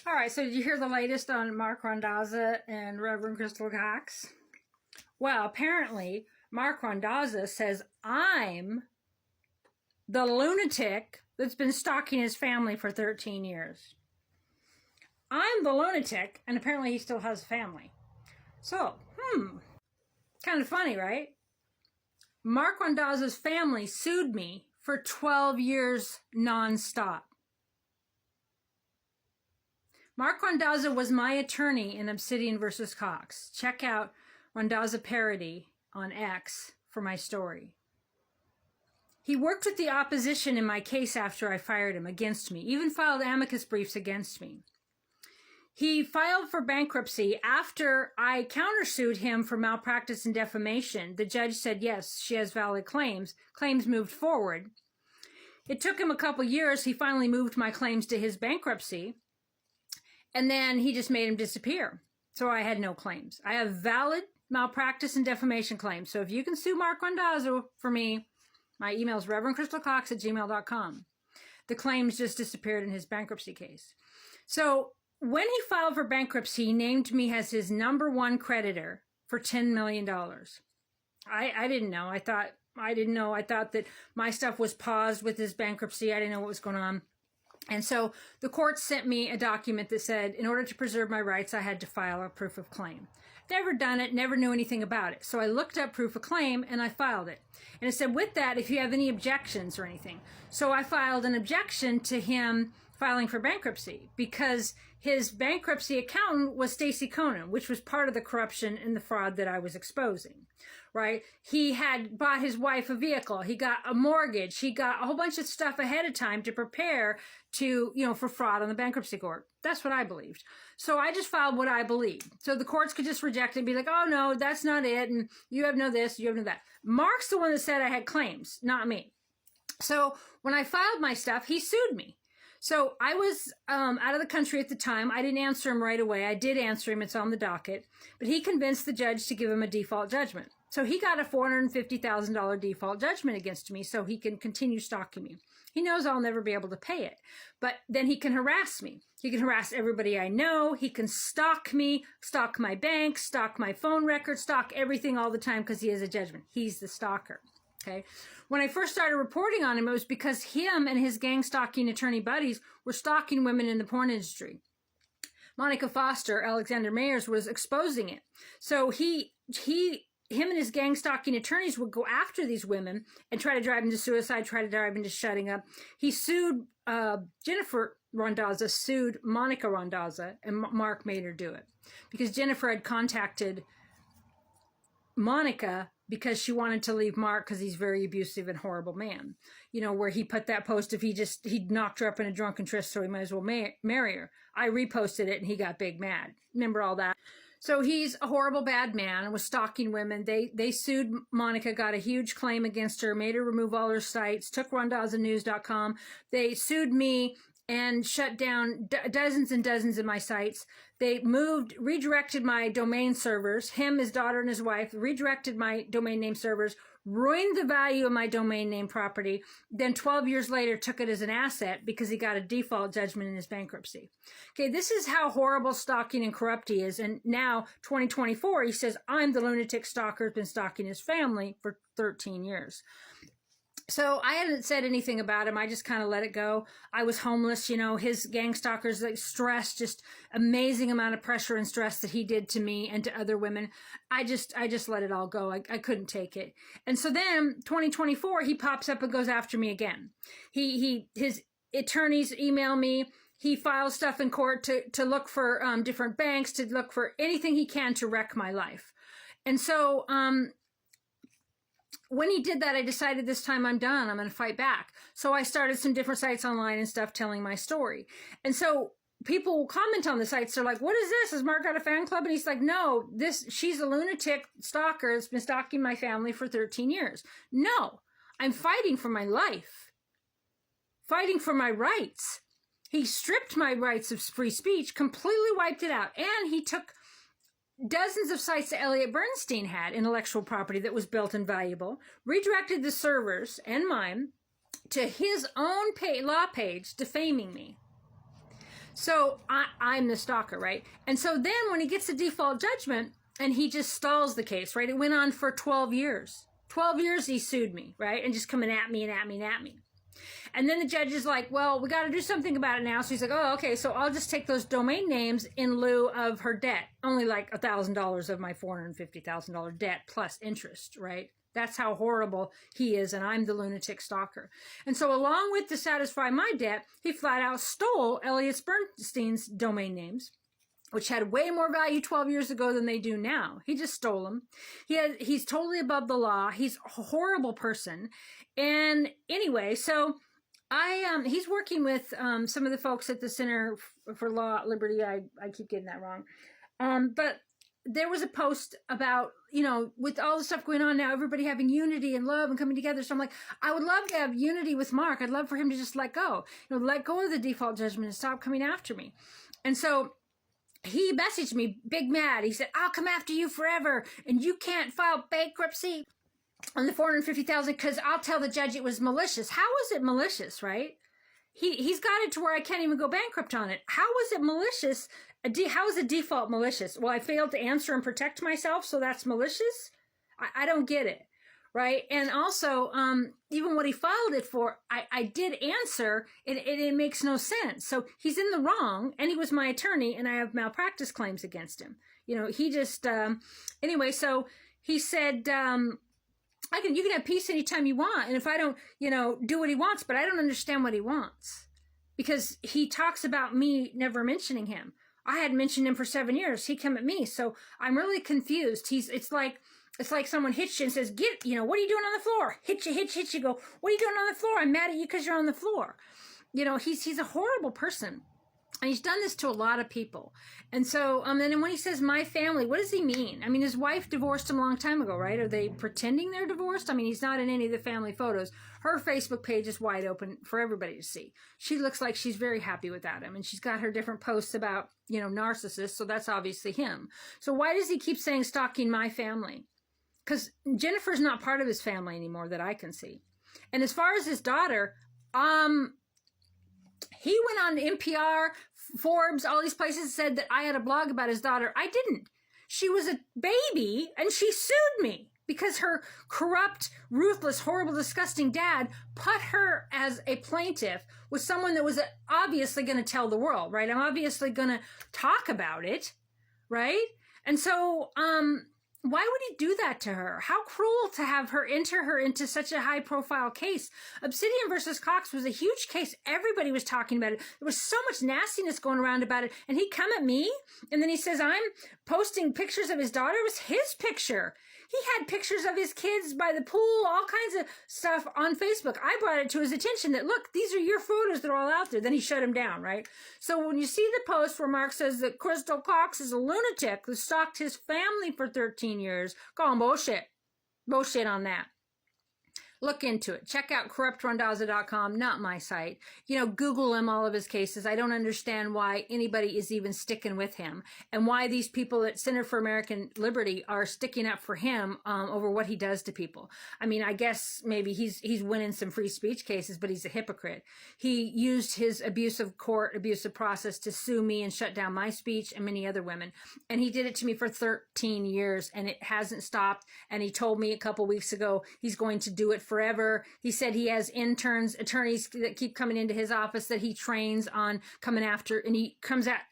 All right, so did you hear the latest on Marc Randazza and Reverend Crystal Cox? Well, apparently, Marc Randazza says I'm the lunatic that's been stalking his family for 13 years. I'm the lunatic, and apparently he still has a family. So, kind of funny, right? Marc Randazza's family sued me for 12 years nonstop. Marc Randazza was my attorney in Obsidian versus Cox. Check out Randazza Parody on X for my story. He worked with the opposition in my case after I fired him against me, even filed amicus briefs against me. He filed for bankruptcy after I countersued him for malpractice and defamation. The judge said, yes, she has valid claims. Claims moved forward. It took him a couple years. He finally moved my claims to his bankruptcy. And then he just made him disappear. So I had no claims. I have valid malpractice and defamation claims. So if you can sue Marc Randazza for me, my email is reverendcrystalcox@gmail.com. The claims just disappeared in his bankruptcy case. So when he filed for bankruptcy, he named me as his #1 creditor for $10 million. I didn't know. I thought that my stuff was paused with his bankruptcy. I didn't know what was going on. And so the court sent me a document that said, in order to preserve my rights, I had to file a proof of claim. Never done it, never knew anything about it. So I looked up proof of claim and I filed it. And it said, with that, if you have any objections or anything. So I filed an objection to him filing for bankruptcy because his bankruptcy accountant was Stacey Conan, which was part of the corruption and the fraud that I was exposing, right? He had bought his wife a vehicle. He got a mortgage. He got a whole bunch of stuff ahead of time to prepare to, for fraud on the bankruptcy court. That's what I believed. So I just filed what I believed. So the courts could just reject it and be like, oh no, that's not it. And you have no this, you have no that. Mark's the one that said I had claims, not me. So when I filed my stuff, he sued me. So I was out of the country at the time. I didn't answer him right away. I did answer him. It's on the docket. But he convinced the judge to give him a default judgment. So he got a $450,000 default judgment against me so he can continue stalking me. He knows I'll never be able to pay it. But then he can harass me. He can harass everybody I know. He can stalk me, stalk my bank, stalk my phone records, stalk everything all the time because he has a judgment. He's the stalker. Okay. When I first started reporting on him, it was because him and his gang stalking attorney buddies were stalking women in the porn industry. Monica Foster, Alexander Mayers, was exposing it. So him and his gang stalking attorneys would go after these women and try to drive them to suicide, try to drive them to shutting up. He sued, Jennifer Randazza sued Monica Randazza, and Mark made her do it because Jennifer had contacted Monica because she wanted to leave Mark because he's very abusive and horrible man. Where he put that post if he'd knocked her up in a drunken tryst, so he might as well marry her. I reposted it and he got big mad. Remember all that? So he's a horrible bad man and was stalking women. They sued Monica, got a huge claim against her, made her remove all her sites, took RandazzaNews.com. They sued me and shut down dozens and dozens of my sites. They redirected my domain servers, him, his daughter, and his wife, redirected my domain name servers, ruined the value of my domain name property, then 12 years later took it as an asset because he got a default judgment in his bankruptcy. Okay, this is how horrible stalking and corrupt he is. And now, 2024, he says, I'm the lunatic stalker who's been stalking his family for 13 years. So I hadn't said anything about him. I just kind of let it go. I was homeless, his gang stalkers, like stress, just amazing amount of pressure and stress that he did to me and to other women. I just let it all go. I couldn't take it. And so then 2024, he pops up and goes after me again. His attorneys email me. He files stuff in court to look for different banks, to look for anything he can to wreck my life. And so, when he did that, I decided this time I'm done. I'm going to fight back. So I started some different sites online and stuff telling my story. And so people will comment on the sites. They're like, what is this? Has Mark got a fan club? And he's like, no, she's a lunatic stalker that's been stalking my family for 13 years. No, I'm fighting for my life, fighting for my rights. He stripped my rights of free speech, completely wiped it out. And he took dozens of sites that Elliot Bernstein had, intellectual property that was built and valuable, redirected the servers and mine to his own law page defaming me. So I'm the stalker, right? And so then when he gets the default judgment and he just stalls the case, right? It went on for 12 years. 12 years he sued me, right? And just coming at me and at me and at me. And then the judge is like, well, we got to do something about it now. So he's like, oh, okay, so I'll just take those domain names in lieu of her debt. Only like $1,000 of my $450,000 debt plus interest, right? That's how horrible he is, and I'm the lunatic stalker. And so along with to satisfy my debt, he flat out stole Elliot Bernstein's domain names, which had way more value 12 years ago than they do now. He just stole them. He's totally above the law. He's a horrible person. And anyway, so he's working with some of the folks at the Center for Law Liberty. I keep getting that wrong. But there was a post about, with all the stuff going on now, everybody having unity and love and coming together. So I'm like, I would love to have unity with Marc. I'd love for him to just let go, let go of the default judgment and stop coming after me. And so he messaged me big mad. He said, I'll come after you forever. And you can't file bankruptcy on the $450,000 because I'll tell the judge it was malicious. How was it malicious, right? He's got it to where I can't even go bankrupt on it. How was it malicious? How is a default malicious? Well, I failed to answer and protect myself, so that's malicious? I don't get it, right? And also, even what he filed it for, I did answer, and it makes no sense. So he's in the wrong, and he was my attorney, and I have malpractice claims against him. He just, anyway, so he said, you can have peace anytime you want. And if I don't, do what he wants, but I don't understand what he wants because he talks about me never mentioning him. I hadn't mentioned him for 7 years. He came at me. So I'm really confused. It's like someone hits you and says, what are you doing on the floor? Hit you, go, what are you doing on the floor? I'm mad at you because you're on the floor. He's a horrible person. And he's done this to a lot of people. And so, and then when he says my family, what does he mean? I mean, his wife divorced him a long time ago, right? Are they pretending they're divorced? I mean, he's not in any of the family photos. Her Facebook page is wide open for everybody to see. She looks like she's very happy without him. And she's got her different posts about, narcissists. So that's obviously him. So why does he keep saying stalking my family? Because Jennifer's not part of his family anymore that I can see. And as far as his daughter, he went on NPR, Forbes, all these places, said that I had a blog about his daughter. I didn't. She was a baby, and she sued me because her corrupt, ruthless, horrible, disgusting dad put her as a plaintiff with someone that was obviously going to tell the world, right? I'm obviously going to talk about it, right? And so, why would he do that to her? How cruel to have her enter her into such a high-profile case. Obsidian versus Cox was a huge case. Everybody was talking about it. There was so much nastiness going around about it. And he come at me, and then he says, I'm posting pictures of his daughter. It was his picture. He had pictures of his kids by the pool, all kinds of stuff on Facebook. I brought it to his attention that, look, these are your photos that are all out there. Then he shut him down, right? So when you see the post where Marc says that Crystal Cox is a lunatic who stalked his family for 13 years, call him bullshit. Bullshit on that. Look into it. Check out corruptrandazza.com, not my site. Google him, all of his cases. I don't understand why anybody is even sticking with him and why these people at Center for American Liberty are sticking up for him over what he does to people. I mean, I guess maybe he's winning some free speech cases, but he's a hypocrite. He used his abusive process to sue me and shut down my speech and many other women. And he did it to me for 13 years and it hasn't stopped. And he told me a couple weeks ago he's going to do it forever. He said he has attorneys that keep coming into his office that he trains on coming after, and he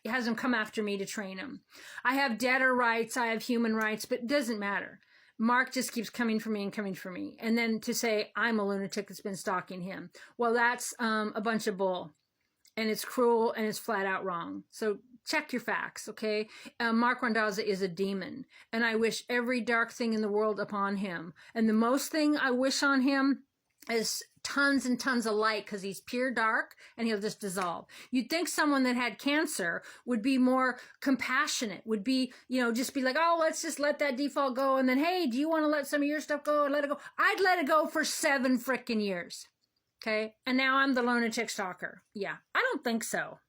has them come after me to train him. I have debtor rights, I have human rights, but it doesn't matter. Marc just keeps coming for me and coming for me. And then to say I'm a lunatic that's been stalking him. Well, that's a bunch of bull. And it's cruel and it's flat out wrong. So check your facts, okay? Marc Randazza is a demon, and I wish every dark thing in the world upon him. And the most thing I wish on him is tons and tons of light, because he's pure dark and he'll just dissolve. You'd think someone that had cancer would be more compassionate, would be, just be like, oh, let's just let that default go. And then, hey, do you want to let some of your stuff go? Let it go. I'd let it go for 7 frickin' years. Okay. And now I'm the lunatic stalker. Yeah, I don't think so.